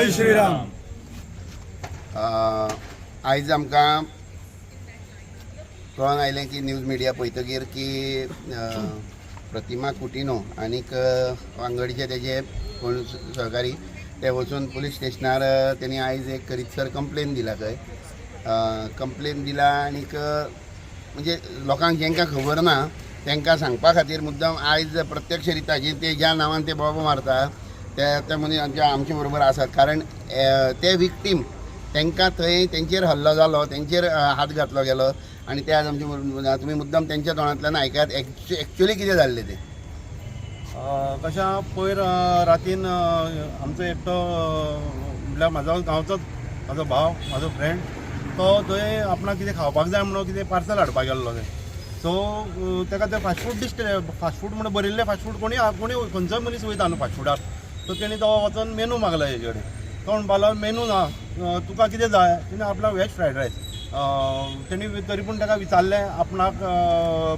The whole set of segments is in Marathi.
जय श्रीराम। आयज आमकां कळोन आयलें की न्यूज मिडिया पळयतकीर की प्रतिमा कुटिनो आनीक वांगडचे तेजे कोण सहकारी ते वचून पुलीस स्टेशनार तेणी आयज एक रितसर कंप्लेन दिला खंय कंप्लेन दिला आनीक म्हणजे लोकांक जेंकां खबर ना तांकां सांगपा खातीर मुद्दाम आयज प्रत्यक्ष रिताची ते ज्या नांवान ते बोबो मारता ते मनीस आमचे बरोबर आसात। कारण ते विक्टीम तांकां थंय तेंचेर हल्लो जालो, तेंचेर हात घातलो गेलो आनी ते आज आमचे बरोबर तुमी मुद्दाम तेंच्या तोंडांतल्यान आयकात एक्चुअली कितें जाल्लें तें। कशा पयर रातीन आमचो एकटो म्हटल्यार म्हाजो गांवचोच म्हाजो भाव म्हाजो फ्रेंड तो थंय आपणाक कितें खावपाक जाय म्हणून कितें पार्सल हाडपाक गेल्लो थंय। सो ताका ते फास्ट फूड फास्ट फूड म्हणून बरयल्लें फास्ट फूड कोणी खंयचोय मनीस वयता न्हू फास्ट फुडार। सो तेणी तो वचून मेनू मागलो हेजे कडेन। तो म्हणपालो मेनू ना तुका कितें जाय, तेणें आपणाक वॅज फ्रायड रायस तेणी तरी पूण ताका विचारलें आपणाक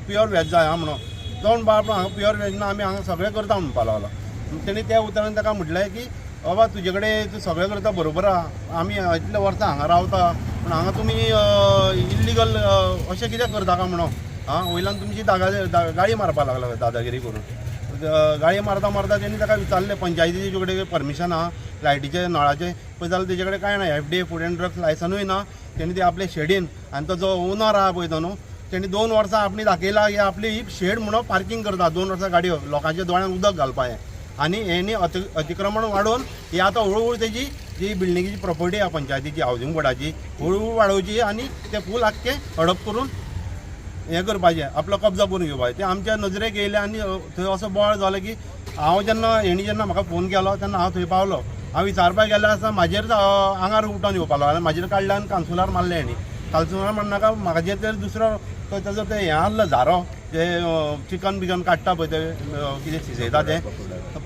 प्युअर वॅज जाय आं म्हणून। तो म्हणपालो हांगा प्युअर वॅज ना आमी हांगा सगळें करता म्हणपालो लागलो। तेणी त्या उतरान ताका म्हटलें की बाबा तुजे कडेन तूं सगळें करता बरोबर आहा, आमी इतले वर्सां हांगा रावता पूण हांगा तुमी इल्लिगल अशें कितें करता काय म्हणून वयल्यान तुमची गाळी मारपाक लागला दादागिरी करून। गाळी मारता मारता तेणी ताका विचारलें पंचायतीचे कडेन परमिशन आहा लायटीचे नळाचे पळय जाल्यार तेजे कडेन कांय ना, FDA फूड एंड ड्रग्स लायसनूय ना। तेणी ते आपले शेडीन आनी तो जो ओनर आहा पळय तो न्हू तेणी 2 वर्सां आपणी दाखयला की आपली ही शेड म्हणून पार्किंग करता 2 वर्सां गाडयो लोकांच्या दोळ्यांक उदक घालपाचें आनी हेणी अतिक्रमण वाडोवन ही आतां हळूहळू तेजी जी बिल्डिंगेची प्रॉपर्टी आहा पंचायतीची हावजींग बोर्डाची हळूहळू वाडोवची आनी ते फूल आख्खें हडप करून हें करपाचें आपलो कब्जा करून घेवपाचें। ते आमच्या नजरेक येयलें आनी थंय असो बोवाळ जालो की हांव हेणी जेन्ना म्हाका फोन केलो तेन्ना हांव थंय पावलो। हांव विचारपाक गेले आसता म्हाजेर आंगार उठोन येवपाक लागलो आनी म्हाजेर काडले आनी कावन्सिलर मारले हेणी। कावन्सिलर म्हणनाका म्हाजेर तर दुसरो ताजो ते हें आसलो झारो जे चिकन बिकन काडटा पळय ते कितें शिजयता ते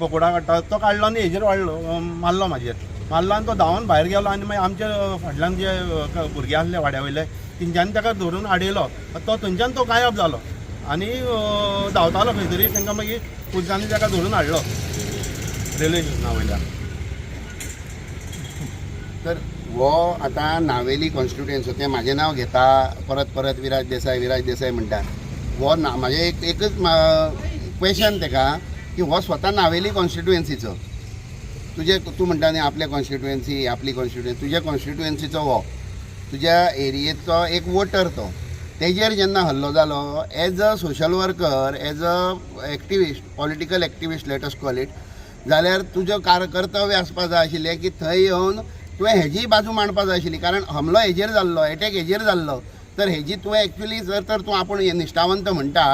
पकोडा काडटा तो काडलो आनी हेजेर वाडलो मारलो म्हाजेर आनी तो धांवन भायर गेलो आनी मागीर आमचे फाटल्यान जे भुरगे आसले वाड्या वयले तेंच्यांनी ताका धरून हाडयलो। तो थंयच्यान तो गायब जालो आनी धांवतालो खंय तरी तांकां मागीर पुलिसांनी ताका धरून हाडलो रेल्वे स्टेशना वयल्यान। तर हो आतां नावेली कॉन्स्टिट्युएन्सी तें म्हाजें नांव घेता परत परत विराज देसाय म्हणटा। हो म्हाजें एकच क्वेशन ताका की हो स्वता नावेली कॉन्स्टिट्युएन्सीचो तूं म्हणटा न्ही आपल्या कॉन्स्टिट्युएन्सी आपली कॉन्स्टिट्युएन्सी तुज्या कॉन्स्टिट्युएन्सीचो हो तुज्या एरियेचो एक वोटर तो तेजेर जेन्ना हल्लो जालो as a social worker as a activist political activist let us call it जाल्यार तुजें कर्तव्य आसपाक जाय आशिल्लें की थंय येवन तुवें हेजी बाजू मांडपाक जाय आशिल्ली। कारण हमलो हेजेर जाल्लो एटॅक हेजेर जाल्लो तर हेजी तुवें एक्चुअली जर तर तूं आपूण निश्ठावंत म्हणटा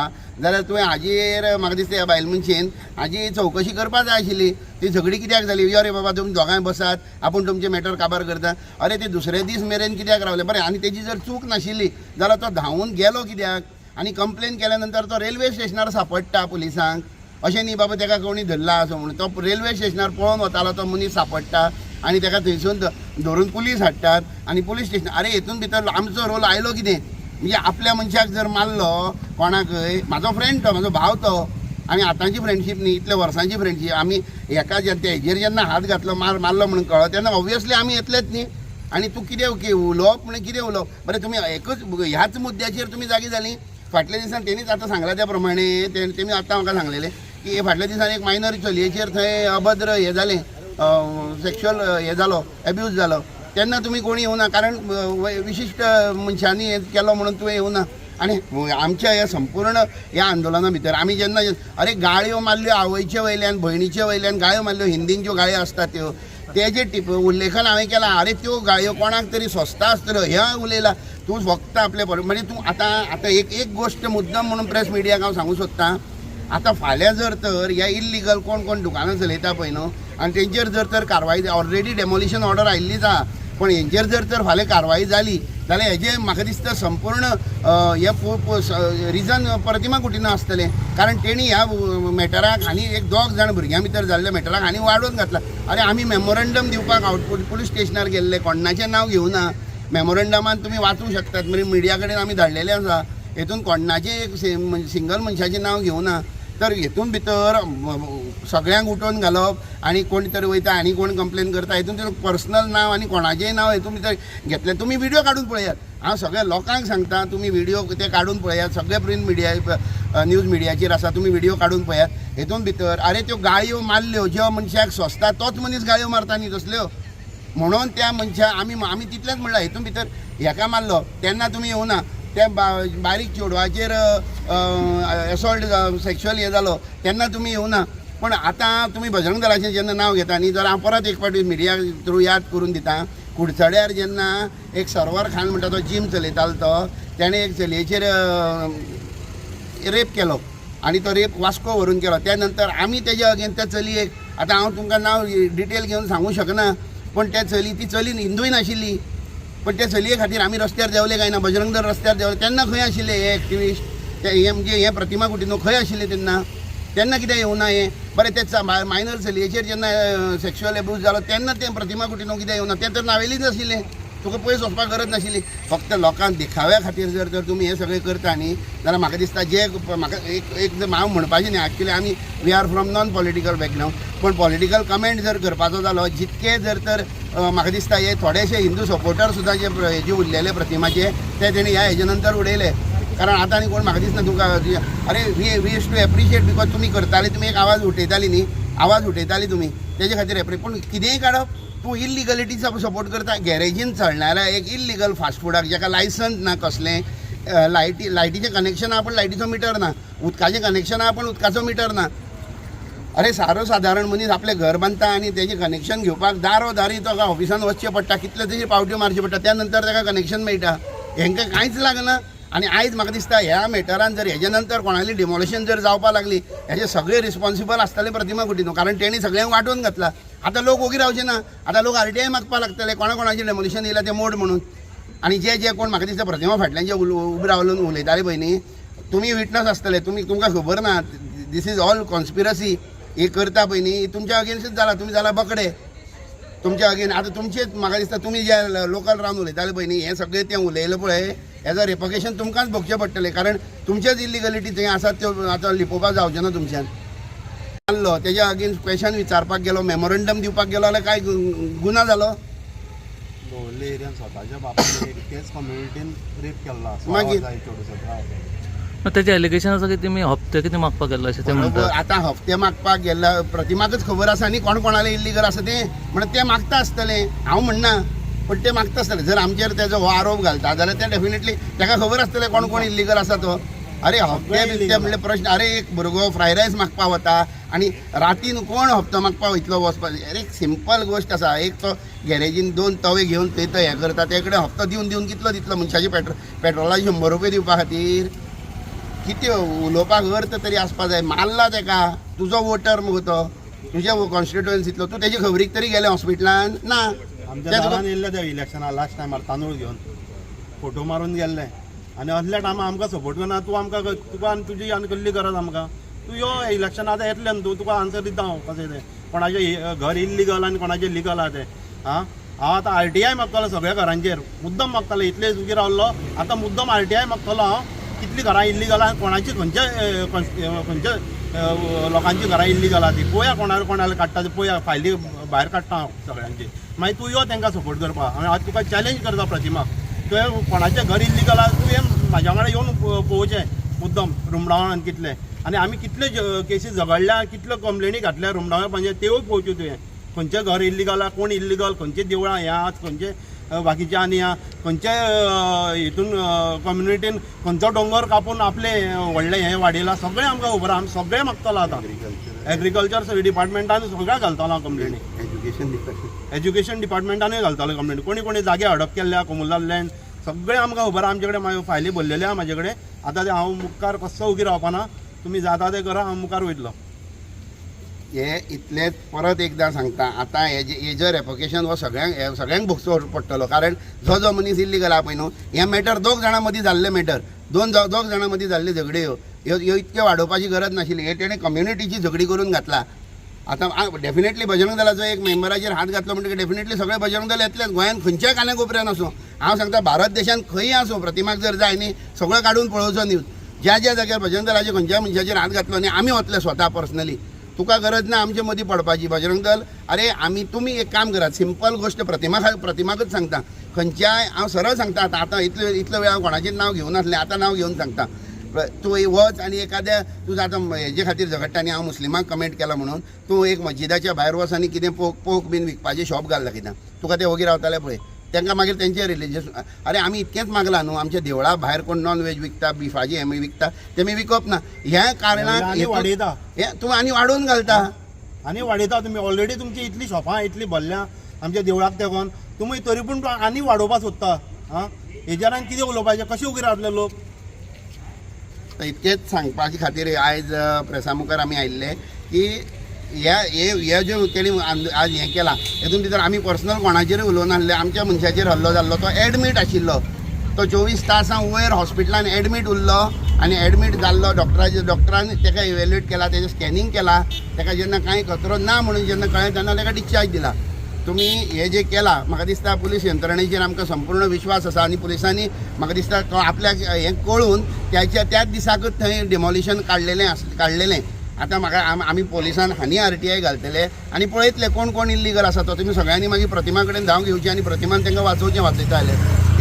जाल्यार तुवें हाजेर म्हाका दिसता ह्या बायल मनशेन हाजी चवकशी करपाक जाय आशिल्ली। ती झगडी कित्याक जाली यो रे बाबा तुमी दोगांय बसात आपूण तुमचे मॅटर काबार करता। अरे ते दुसरे दीस मेरेन कित्याक रावले बरें आनी तेजी जर चूक नाशिल्ली जाल्यार तो धांवून गेलो कित्याक आनी कंप्लेन केल्या नंतर तो रेल्वे स्टेशनार सांपडटा पुलिसांक अशें न्ही बाबा ताका कोणी धरला असो म्हणून तो रेल्वे स्टेशनार पळोवन वतालो तो मनीस सांपडटा आनी ताका थंयसून धरून पुलीस हाडटात आनी पुलीस स्टेशन अरे हितून भितर आमचो रोल आयलो कितें म्हणजे आपल्या मनशाक जर मारलो कोणाकय म्हाजो फ्रेंड तो म्हाजो भाव तो आनी आतांची फ्रेंडशीप न्ही इतल्या वर्सांची फ्रेंडशीप आमी एका हेजेर जेन्ना हात घातलो मारलो म्हणून कळ्ळो तेन्ना ऑब्वियसली आमी येतलेच न्ही। आनी तूं कितें उलोवप म्हणून कितें उलोवप बरें तुमी एकच ह्याच मुद्द्याचेर तुमी जागी जाली। फाटल्या दिसान तेणीच आतां सांगला त्या प्रमाणे तेमी आतां म्हाका सांगलेलें की फाटल्या दिसान एक मायनर चलयेचेर थंय अभद्र हें जालें सेक्शुअल हें जालो एब्यूज जालो तेन्ना तुमी कोणी येवना कारण विशिश्ट मनशांनी हें केलो म्हणून तुवें येवना। आनी आमच्या ह्या संपूर्ण ह्या आंदोलना भितर आमी जेन्ना अरे गाळयो मारल्यो आवयचे वयल्यान भयणीचे वयल्यान गाळयो मारल्यो हिंदींच्यो गाळयो आसतात त्यो तेजे उल्लेखन हांवें केलां। अरे त्यो गाळयो कोणाक तरी स्वस्त आसतल्यो हें उलयलां तूं फक्त आपले म्हणजे तूं आतां एक गोश्ट मुद्दम म्हणून प्रेस मिडियाक हांव सांगूं सोदतां आतां फाल्यां जर तर ह्या इल्लिगल कोण दुकानां चलयता पळय न्हू आनी तेंचेर जर तर कारवाय ऑलरेडी डेमोलिशन ऑर्डर आयिल्लीच आहा पण हेंचेर जर तर फाल्यां कारवाय जाली जाल्यार हेजें म्हाका दिसता संपूर्ण हें रिजन प्रतिमा कुटिनो आसतलें। कारण तेणी ह्या मॅटराक आनी एक 2 जाण भुरग्यां भितर जाल्ल्या मॅटराक आनी वाडोवन घातला। अरे आमी मेमोरंडम दिवपाक आउटपुट पुलीस स्टेशनार गेल्ले कोणाचें नांव घेवना मेमोरंडमान तुमी वाचूंक शकतात म्हणजे मिडिया कडेन आमी धाडलेलें आसा हेतून कोणाचें एक सिंगल मनशाचें नांव घेवना तर हेतून भितर सगळ्यांक उठोवन घालप आनी कोण तरी वयता आनी कोण कंप्लेन करता हेतून भितर पर्सनल नांव आनी कोणाचेंय नांव हेतून भितर घेतलें. तुमी व्हिडिओ काडून पळयात. हांव सगळ्या लोकांक सांगता तुमी व्हिडिओ ते काडून पळयात. सगळे प्रिंट मिडिया न्यूज मिडियाचेर आसा तुमी व्हिडिओ काडून पळयात. हेतून भितर आरे त्यो गाळयो मारल्यो ज्यो मनशाक सोंसता तोच मनीस गाळयो मारता न्ही तसल्यो. म्हणून त्या मनशा आमी तितलेंच म्हणलां हेतून भितर हेका मारलो तेन्ना तुमी येवना. त्या बारीक चेडवाचेर एसॉल्ट सेक्शुअल हे जालो तेन्ना तुमी येवना. पण आतां तुमी बजरंग दलाचें जेन्ना नांव घेता न्ही जाल्यार हांव परत एक फावटी मिडिया थ्रू याद करून दिता. कुडचड्यार जेन्ना एक सरवर खान म्हणटा तो जिम चलयतालो तो तेणें एक चलयेचेर रेप केलो आनी तो रेप वास्को व्हरून केलो. त्या नंतर आमी तेज्या अगेन त्या चलयेक आतां हांव तुमकां नांव डिटेल घेवन सांगूं शकना. पण त्या ती चली हिंदूय नाशिल्ली. पण त्या चलये खातीर आमी रस्त्यार देंवले काय ना. बजरंग दल रस्त्यार देंवले तेन्ना खंय आशिल्ले हे एक्टिविस्ट हे म्हणजे हे प्रतिमा कुटीनो खंय आशिल्ले तेन्ना कित्याक येवना हे. बरें ते मायनर चलयेचेर जेन्ना सेक्शुअल एब्यूज जालो तेन्ना ते प्रतिमा कुटीनो कित्याक येवना. ते तर नावेलीच आशिल्ले. तुका पयस वचपाक गरज नाशिल्ली. फक्त लोकांक दिखाव्या खातीर जर तुमी हे सगळें करता न्ही जाल्यार म्हाका दिसता जे म्हाका एक हांव म्हणपाचें न्ही एक्चुली आमी we are from non political background. पण पॉलिटिकल कमेंट जर करपाचो जालो जितके जर तर म्हाका दिसता हे थोडेशे हिंदू सपोर्टर सुद्दां जे हेजे उरलेले प्रतिमाचे ते तेणी ह्या हेजे नंतर उडयले. कारण आतां आनी कोण म्हाका दिसना तुका अरे we use to appreciate because तुमी करताले तुमी एक आवाज उठयताली न्ही आवाज उठयताली तुमी तेजे खातीर पूण कितेंय काडप तूं इल्लिगलिटीचा सपोर्ट करता. गॅरेजीन चलणाऱ्या एक इल्लिगल फास्ट फुडाक जाका लायसन्स ना कसलें लायटीचें कनेक्शन आहा पण लायटीचो मिटर ना. उदकाचें कनेक्शन आहा पण उदकाचो मिटर ना. अरे साधारण मनीस आपलें घर बांदता आनी तेजें कनेक्शन घेवपाक दारी तो ऑफिसान वचचें पडटा. कितले तेजेर पावट्यो मारच्यो पडटा त्या नंतर ताका कनेक्शन मेळटा. हेंकां कांयच लागना. आनी आयज म्हाका दिसता ह्या मॅटरान जर हेजे नंतर कोणाली डिमोलिशन जर जावपाक लागली हेजे सगळे रिस्पॉन्सिबल आसतले प्रतिमा कुटीनो. कारण तेणी सगळ्यांक वांटून घातला. आतां लोक ओगी रावचे ना. आतां लोक RTI मागपाक लागतले कोणाचें डेमोलिशन येयलां तें मोड म्हणून. आनी जे कोण म्हाका दिसता प्रतिमा फाटल्यान जे उबे रावून उलयताले पळय न्ही तुमी विटनस आसतले. तुमकां खबर ना दीस इज ऑल कॉन्स्पिरसी. हे करता पळय न्ही तुमच्या अगेन्स्टच जाला. तुमी जाला बकडे तुमच्या अगेन. आतां तुमचेच म्हाका दिसता तुमी जे लोकल रावन उलयताले पळय न्ही हें सगळें तें उलयलें पळय हेजो रेपोकेशन तुमकांच भोगचें पडटलें. कारण तुमचेच इल्लिगलिटी थंय आसात त्यो आतां लिपोवपाक जावचें ना तुमच्यान. जाल्लो तेज्या अगेन्स्ट क्वेशन विचारपाक गेलो मेमोरंडम दिवपाक गेलो जाल्यार काय गुन्हा जालो. लोळ्ळे एरियान स्वताच्या बापायन तेच कम्युनिटीन रेप केल्लो मागीर त्याचे एलिगेशन आसा की तुमी हप्ते कितें मागपाक गेल्लो अशें ते म्हणटात. आतां हप्ते मागपाक गेल्ला प्रतिमाकच खबर आसा न्ही कोण कोणाले इल्लिगल आसा तें म्हणून ते मागता आसतले. हांव म्हणना पण ते मागता आसतले. जर आमचेर तेजो हो आरोप घालता जाल्यार ते डेफिनेटली ताका खबर आसतले कोण इल्लिगल आसा तो. अरे हप्ते बिप्ते म्हणले प्रश्न. अरे एक भुरगो फ्रायड रायस मागपाक वता आनी रातीन कोण हप्तो मागपाक वयतलो वचपाक. अरे एक सिंपल गोश्ट आसा. एक तो गॅरेजीन 2 तवे घेवन थंय तो हें करता ते कडेन हप्तो दिवन कितलो दितलो मनशाचे पेट्रोलाचे 100 रुपया दिवपा खातीर. कितें उलोवपाक अर्थ तरी आसपा जाय. मारला तेका तुजो वोटर मुगो तो तुज्या कॉन्स्टिट्युएन्सींतलो तूं तेजे खबरीक तरी गेलें हॉस्पिटलान ना. आमच्या घरान येयल्ले त्या इलेक्शना लास्ट टायमार तांदूळ घेवन फोटो मारून गेल्ले आनी असल्या टायमार आमकां सपोर्ट करना. तूं आमकां तुका आनी तुजी आनी कसली गरज आमकां. तूं यो इलेक्शन आतां येतलें न्हू तुका आन्सर दिता हांव कशें तें कोणाचें घर इल्लिगल आनी कोणाचें लिगल आहा तें. हांव आतां RTI मागतलो सगळ्या घरांचेर मुद्दम मागतलो. इतले उगी रावल्लो आतां मुद्दम RTI मागतलो हांव कितलीं घरां इल्लिगल आहा कोणाची खंयच्या लोकांची घरां इल्लिगल आहा ती पळोवया कोणाला काडटा ती पळोवया फायली भायर काडटा हांव सगळ्यांची. मागीर तूं यो तांकां सपोर्ट करपाक. हांव आज तुका चॅलेंज करता प्रतिमाक तुवें कोणाचें घर इल्लिगल आहा तुवें म्हाज्या वांगडा येवन पळोवचें मुद्दम रुमडावन कितले. आनी आमी कितले केसीस झगडल्या कितल्यो कंप्लेनी घातल्या रुमडावन पंचायत त्योय पळोवच्यो तुवें. खंयचें घर इल्लिगल आहा कोण इल्लिगल खंयचें देवळां हें आहात खंयचे बाकीचे आनी आहा खंयचे हितून कम्युनिटीन खंयचो दोंगर कापून आपले व्हडलें हें वाडयलां सगळें आमकां खबर आहा. आमी सगळें मागतलो आतां. एग्रीकल्चर डिपार्टमेंटान सगळ्या घालतलो हांव कंप्लेनी. एज्युकेशन डिपार्टमेंटानूय घालतलो कंप्लेनी. कोणी जागे हडप केल्ल्या कोमुलाल लँड सगळें आमकां खबर आहा. आमचे कडेन फायली भरलेली आहा म्हाजे कडेन. आतां ते हांव मुखार कसो उगी रावपाना. तुमी जाता तें करा हांव मुखार वयतलो. हे इतलेंच परत एकदां सांगता. आतां हेजो रेपोकेशन हो सगळ्यांक भोगचो पडटलो. कारण जो मनीस इल्लिगल आहा पळय न्हू हें मॅटर 2 जाणां मदीं जाल्लें मॅटर. 2 जाणां मदीं जाल्ल्यो झगड्यो ह्यो इतक्यो वाडोवपाची गरज नाशिल्ली. हे तेणें कम्युनिटीची झगडी करून घातला. आतां डेफिनेटली बजरंग दलाचो एक मेंबराचेर हात घातलो म्हणटकीर डेफिनेटली सगळे बजरंग दल येतलेच. गोंयांत खंयच्याय कान्या कोपऱ्यान आसूं हांव सांगता भारत देशांत खंयी आसूं प्रतिमाक जर जाय न्ही सगळो काडून पळोवचो न्यूज. ज्या ज्या जाग्यार बजरंग दलाचे खंयच्याय मनशाचेर हात घातलो न्ही आमी वतले स्वता पर्सनली. तुका गरज ना आमचे मदीं पडपाची. बजरंग दल अरे तुमी एक काम करात, सिंपल गोश्ट प्रतिमाकच सांगता. खंयच्याय हांव सरळ सांगता, आतां इतलो वेळ हांव कोणाचें नांव घेवं नासलें, आतां नांव घेवन सांगता. तूं वच आनी एखाद्या तुजो आतां हेजे खातीर झगडटा आनी हांव मुस्लिमांक कमेंट केला म्हणून तूं एक मस्जिदाच्या भायर वच आनी कितें पोक बीन विकपाचें शॉप घालता कित्याक तुका ते वगीर रावताले पळय. तांकां मागीर तेंचे रिलिजियस अरे आमी इतकेंच मागला न्हू, आमच्या देवळा भायर कोण नॉन व्हेज विकता, बिफाची हें विकता तेमी विकप ना. ह्या कारणाक आनी वाडयता, तूं आनी वाडोवन घालता. आनी वाडयता तुमी. ऑलरेडी तुमची इतली शॉपां इतली भरल्या आमच्या देवळाक तेगोन, तुमी तरी पूण आनी वाडोवपाक सोदता. हां हेजेरान कितें उलोवपाचें, कशें उगी रावतले लोक. इतकेंच सांगपाचे खातीर आयज प्रेसा मुखार आमी आयिल्ले की हे ज्यो तेणी आज हें केलां हेतून भितर आमी पर्सनल कोणाचेरूय उलोवना नासले. आमच्या मनशाचेर हल्लो जाल्लो, तो एडमीट आशिल्लो, तो 24 तासां वयर हॉस्पिटलान एडमीट उरलो आनी एडमीट जाल्लो. डॉक्टरान ताका इवेल्युएट केला, तेजें स्कॅनिंग केला. ताका जेन्ना कांय खतरो ना म्हणून जेन्ना कळ्ळें तेन्ना ताका डिस्चार्ज दिला. तुमी हे जे केलां म्हाका दिसता पुलीस यंत्रणेचेर आमकां संपूर्ण विश्वास आसा आनी पुलिसांनी म्हाका दिसता आपल्याक हें कळून त्याच दिसाकच थंय डिमॉलिशन काडलेलें. आतां म्हाका आमी पुलिसान हानी RTI घालतले आनी पळयतले कोण कोण इल्लीगल आसा तो. तुमी सगळ्यांनी मागीर प्रतिमा कडेन धांव घेवची आनी प्रतिमान तांकां वाचयता आले.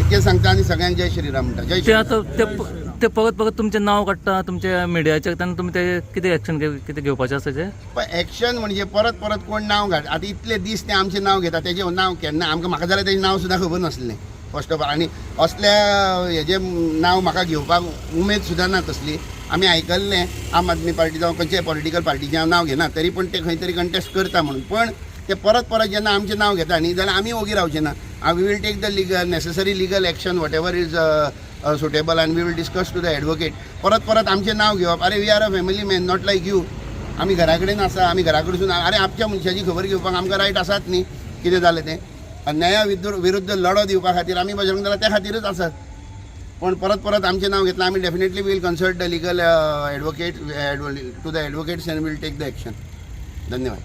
इतकें सांगता आनी सगळ्यांक जय श्रीराम म्हणटा. जय ते श्री आतां ते परत तुमचें नांव काडटा तुमच्या मिडियाचेर, तेन्ना तुमी ते कितें एक्शन कितें घेवपाचें आसा तेजें? एक्शन म्हणजे परत कोण नांव घाल. आतां इतले दीस ते आमचें नांव घेता, तेजें नांव केन्ना म्हाका जाल्यार तेजें नांव सुद्दां खबर नासलें फर्स्ट ऑफ ऑल. आनी असल्या हेजें नांव म्हाका घेवपाक उमेद सुद्दां ना तसली. आमी आयकल्लें आम आदमी पार्टी जावं खंयच्याय पॉलिटिकल पार्टीचें हांव नांव घेना, तरी पूण ते खंय तरी कंटेस्ट करता म्हणून. पण ते परत जेन्ना आमचें नांव घेता न्ही जाल्यार आमी ओगी रावचे ना. We will take the necessary legal action whatever is suitable and we will discuss to the advocate. परत आमचें नांव घेवप. अरे we are a family man, not like you. आमी घरा कडेन आसा, आमी घरा कडसून अरे आपच्या मनशाची खबर घेवपाक आमकां रायट आसात न्ही कितें जालें तें. अन्याया विरुद्ध लढो दिवपा खातीर आमी बजरंग दला त्या खातीरच आसात. पण परत आमचें नांव घेतलां आमी definitely will consult the legal advocate to the advocates and will take the action. धन्यवाद.